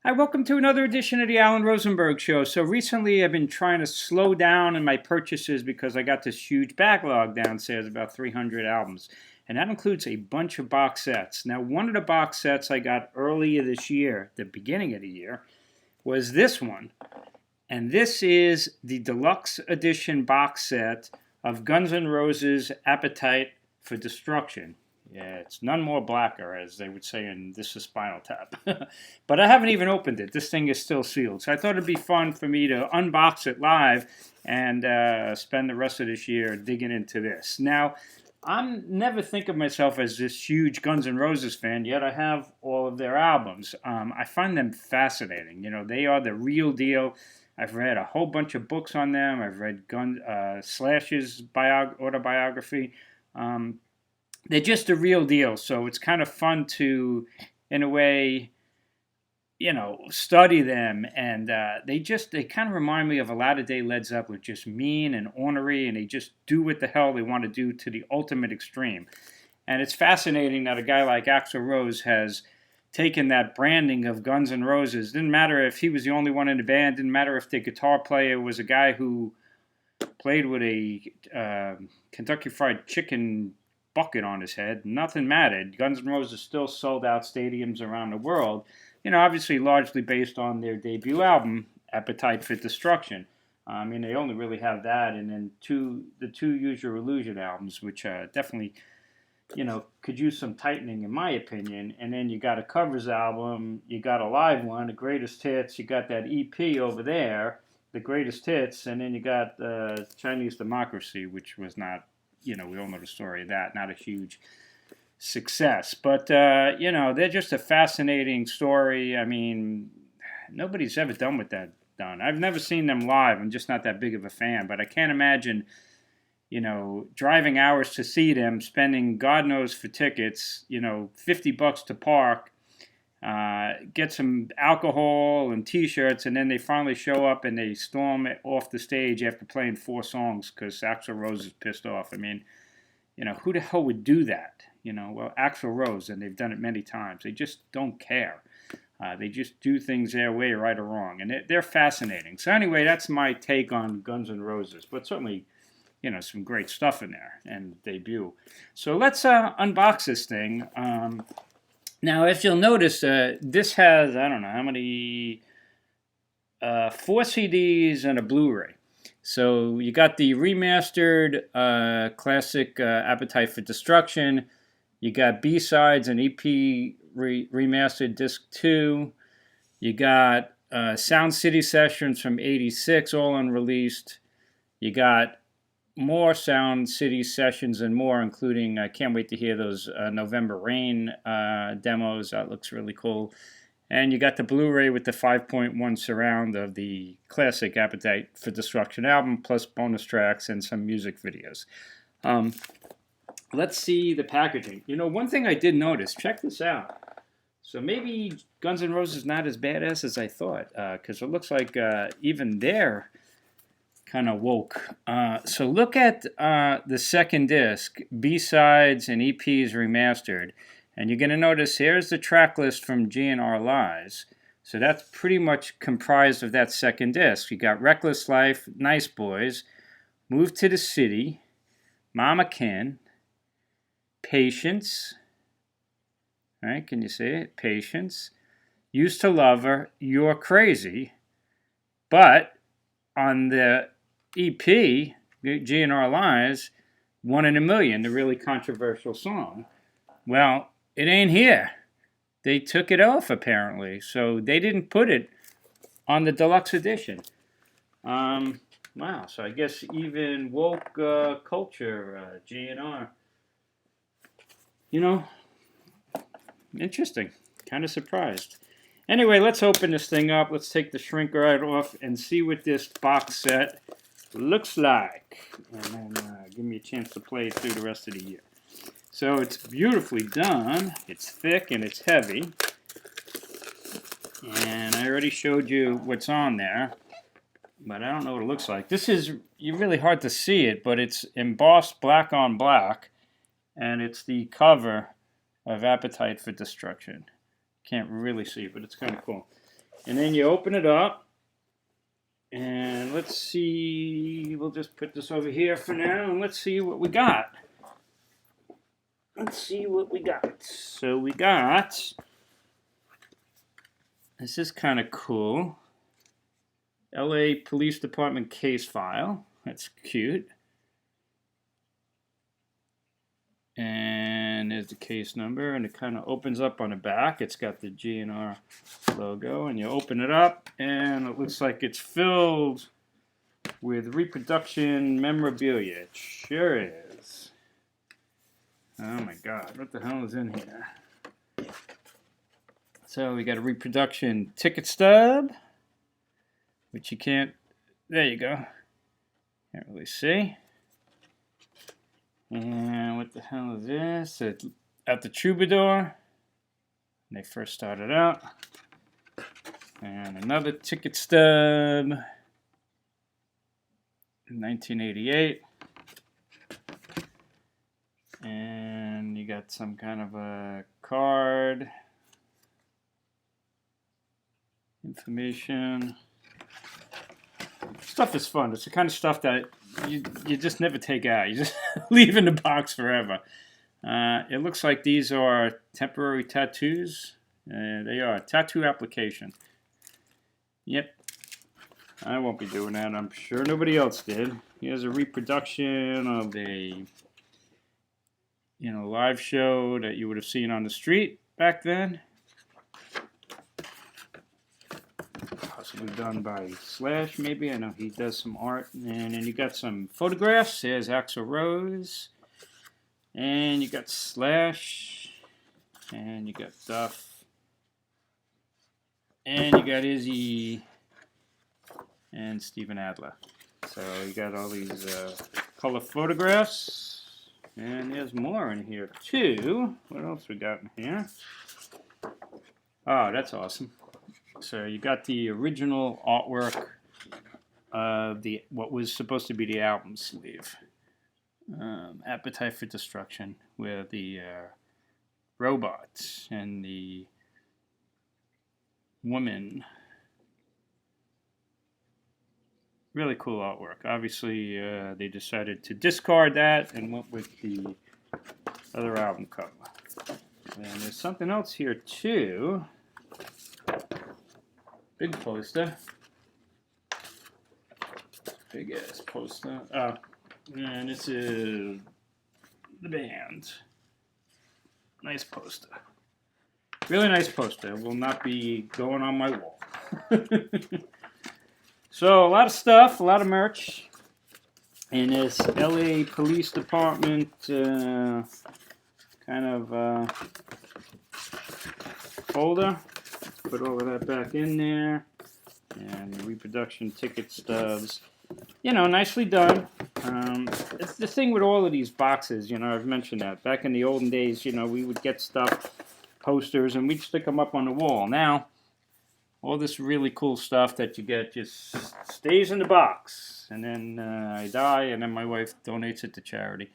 Hi, welcome to another edition of the Alan Rosenberg Show. So recently I've been trying to slow down in my purchases because I got this huge backlog downstairs, about 300 albums. And that includes a bunch of box sets. Now, one of the box sets I got earlier this year, the beginning of the year, was this one. And this is the Deluxe Edition box set of Guns N' Roses' Appetite for Destruction. Yeah, it's none more blacker, as they would say in This is Spinal Tap. But I haven't even opened it. This thing is still sealed. So I thought it'd be fun for me to unbox it live and spend the rest of this year digging into this. Now, I never think of myself as this huge Guns N' Roses fan, yet I have all of their albums. I find them fascinating. You know, they are the real deal. I've read a whole bunch of books on them. I've read Slash's autobiography. They're just the real deal. So it's kind of fun to, in a way, study them. And they kind of remind me of a latter-day Led Zeppelin, just mean and ornery, and they just do what the hell they want to do to the ultimate extreme. And it's fascinating that a guy like Axl Rose has taken that branding of Guns N' Roses. Didn't matter if he was the only one in the band. Didn't matter if the guitar player was a guy who played with a Kentucky Fried Chicken bucket on his head. Nothing mattered. Guns N' Roses still sold out stadiums around the world. Obviously largely based on their debut album, Appetite for Destruction. They only really have that, and then the two Use Your Illusion albums, which definitely, could use some tightening in my opinion. And then you got a covers album, you got a live one, the Greatest Hits, you got that EP over there, the Greatest Hits, and then you got Chinese Democracy, which was not, we all know the story of that, not a huge success. But, they're just a fascinating story. I mean, nobody's ever done what that done. I've never seen them live. I'm just not that big of a fan. But I can't imagine, driving hours to see them, spending God knows for tickets, $50 to park, get some alcohol and T-shirts, and then they finally show up and they storm off the stage after playing 4 songs because Axl Rose is pissed off. I mean, who the hell would do that? Well, Axl Rose, and they've done it many times. They just don't care. They just do things their way, right or wrong, and they're fascinating. So anyway, that's my take on Guns N' Roses, but certainly, some great stuff in there and debut. So let's unbox this thing. Now, as you'll notice, this has, I don't know how many, 4 CDs and a Blu-ray. So you got the remastered classic Appetite for Destruction. You got B-sides and EP remastered disc 2. You got Sound City sessions from '86, all unreleased. You got more Sound City sessions and more, including, I can't wait to hear those November Rain demos. That looks really cool. And you got the Blu-ray with the 5.1 surround of the classic Appetite for Destruction album, plus bonus tracks and some music videos. Let's see the packaging. One thing I did notice, check this out. So maybe Guns N' Roses not as badass as I thought, because it looks like even they're kind of woke. So look at the second disc, B-sides and EPs remastered. And you're going to notice here's the track list from GNR Lies. So that's pretty much comprised of that second disc. You got Reckless Life, Nice Boys, Move to the City, Mama Kin, Patience. All right, can you see it? Patience. Used to Love Her, You're Crazy. But on the EP, GNR Lies, One in a Million, the really controversial song. Well, it ain't here. They took it off, apparently. So they didn't put it on the deluxe edition. Wow, so I guess even woke culture, GNR. Interesting. Kind of surprised. Anyway, let's open this thing up. Let's take the shrink right off and see what this box set looks like. And then give me a chance to play it through the rest of the year. So it's beautifully done. It's thick and it's heavy. And I already showed you what's on there, but I don't know what it looks like. This is really hard to see it, but it's embossed black on black, and it's the cover of Appetite for Destruction. Can't really see, but it's kind of cool. And then you open it up. And let's see, we'll just put this over here for now, and let's see what we got. Let's see what we got. So we got, this is kind of cool, LA Police Department case file. That's cute. And there's the case number, and it kind of opens up on the back. It's got the G&R logo, and you open it up, and it looks like it's filled with reproduction memorabilia. It sure is. Oh my God, what the hell is in here? So we got a reproduction ticket stub, which you can't, there you go. Can't really see. And what the hell is this? It's at the Troubadour. When they first started out. And another ticket stub. 1988. And you got some kind of a card. Information. Stuff is fun. It's the kind of stuff that you just never take out. You just leave in the box forever. It looks like these are temporary tattoos. They are tattoo application. Yep. I won't be doing that. I'm sure nobody else did. Here's a reproduction of a live show that you would have seen on the street back then. Possibly done by Slash, maybe. I know he does some art. And then you got some photographs. There's Axl Rose. And you got Slash. And you got Duff. And you got Izzy. And Steven Adler. So you got all these color photographs. And there's more in here, too. What else we got in here? Oh, that's awesome. So you got the original artwork of what was supposed to be the album sleeve, Appetite for Destruction, where the robots and the woman. Really cool artwork. Obviously, they decided to discard that and went with the other album cover. And there's something else here too. Big poster. Big ass poster. Oh, and this is the band. Nice poster. Really nice poster. Will not be going on my wall. So, a lot of stuff, a lot of merch in this LA Police Department kind of folder. Put all of that back in there. And the reproduction ticket stubs. Nicely done. It's the thing with all of these boxes, I've mentioned that. Back in the olden days, we would get stuff, posters, and we'd stick them up on the wall. Now, all this really cool stuff that you get just stays in the box. And then I die, and then my wife donates it to charity.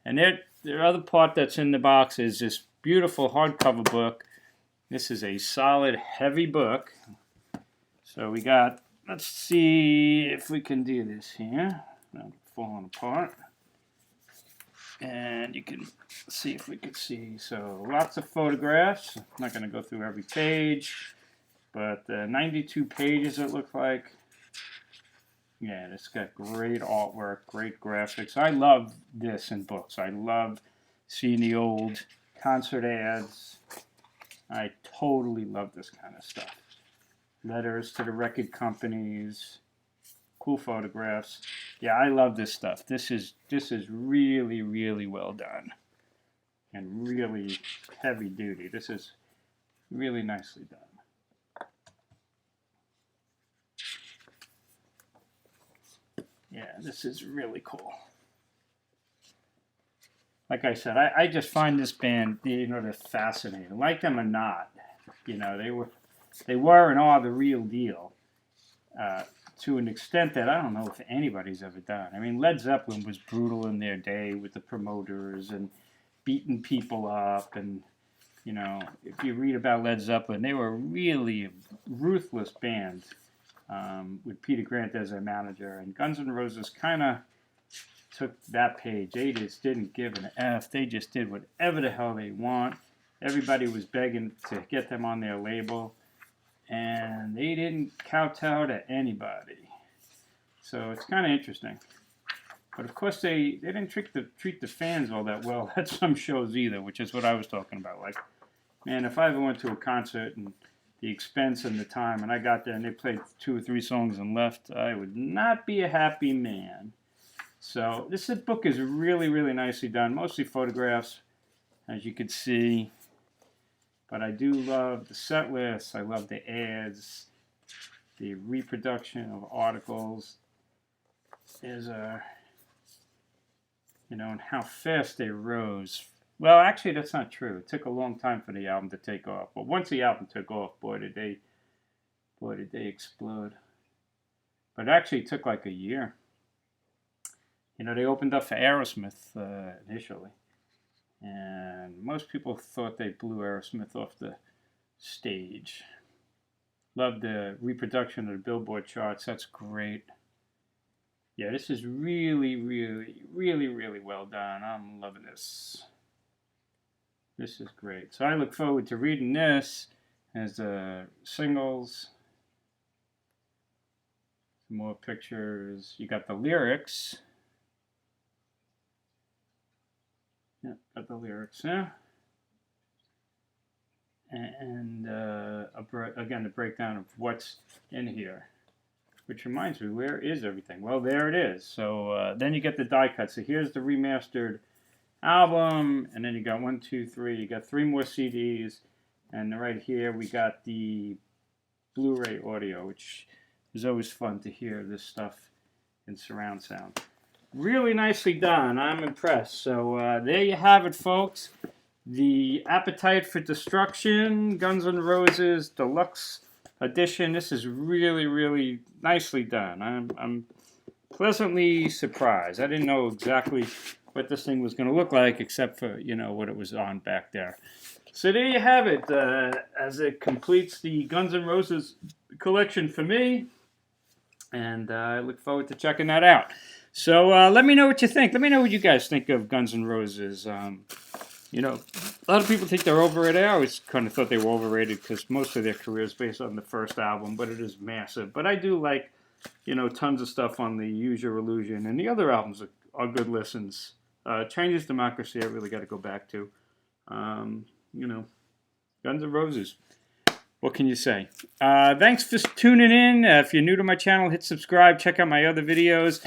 And the other part that's in the box is this beautiful hardcover book. This is a solid, heavy book. So we got, let's see if we can do this here. Now falling apart. And you can see if we can see. So lots of photographs. I'm not going to go through every page. But 92 pages it looks like. Yeah, it's got great artwork, great graphics. I love this in books. I love seeing the old concert ads. I totally love this kind of stuff. Letters to the record companies. Cool photographs. Yeah, I love this stuff. This is really, really well done. And really heavy duty. This is really nicely done. Yeah, this is really cool. Like I said, I just find this band, they're fascinating. Like them or not, they were and are the real deal. To an extent that I don't know if anybody's ever done. I mean, Led Zeppelin was brutal in their day with the promoters and beating people up. And, if you read about Led Zeppelin, they were really, ruthless band with Peter Grant as their manager. And Guns N' Roses kind of took that page. They just didn't give an F. They just did whatever the hell they want. Everybody was begging to get them on their label, and they didn't kowtow to anybody. So it's kind of interesting. But of course, they didn't treat the fans all that well at some shows either, which is what I was talking about. Like, man, if I ever went to a concert and the expense and the time, and I got there and they played 2 or 3 songs and left, I would not be a happy man. So this book is really, really nicely done. Mostly photographs, as you can see. But I do love the set lists. I love the ads, the reproduction of articles. There's a, and how fast they rose. Well, actually, that's not true. It took a long time for the album to take off. But once the album took off, boy, did they explode. But it actually took like a year. They opened up for Aerosmith initially. And most people thought they blew Aerosmith off the stage. Love the reproduction of the Billboard charts. That's great. Yeah, this is really, really, really, really well done. I'm loving this. This is great. So I look forward to reading this as singles. Some more pictures. You got the lyrics. Yeah, got the lyrics, yeah. And again, the breakdown of what's in here. Which reminds me, where is everything? Well, there it is. So then you get the die cut. So here's the remastered album. And then you got 1, 2, 3. You got 3 more CDs. And right here we got the Blu-ray audio, which is always fun to hear this stuff in surround sound. Really nicely done. I'm impressed. So there you have it, folks. The Appetite for Destruction, Guns N' Roses Deluxe Edition. This is really, really nicely done. I'm pleasantly surprised. I didn't know exactly what this thing was going to look like, except for, what it was on back there. So there you have it, as it completes the Guns N' Roses collection for me. And I look forward to checking that out. So let me know what you think. Let me know what you guys think of Guns N' Roses. A lot of people think they're overrated. I always kind of thought they were overrated because most of their career is based on the first album, but it is massive. But I do like, tons of stuff on the Use Your Illusion, and the other albums are good listens. Chinese Democracy I really got to go back to. Guns N' Roses. What can you say? Thanks for tuning in. If you're new to my channel, hit subscribe. Check out my other videos.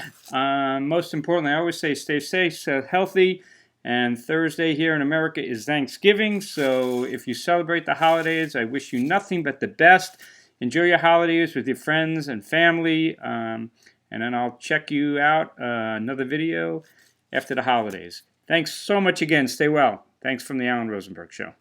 Most importantly, I always say stay safe, stay healthy. And Thursday here in America is Thanksgiving. So if you celebrate the holidays, I wish you nothing but the best. Enjoy your holidays with your friends and family. And then I'll check you out another video after the holidays. Thanks so much again. Stay well. Thanks from the Alan Rosenberg Show.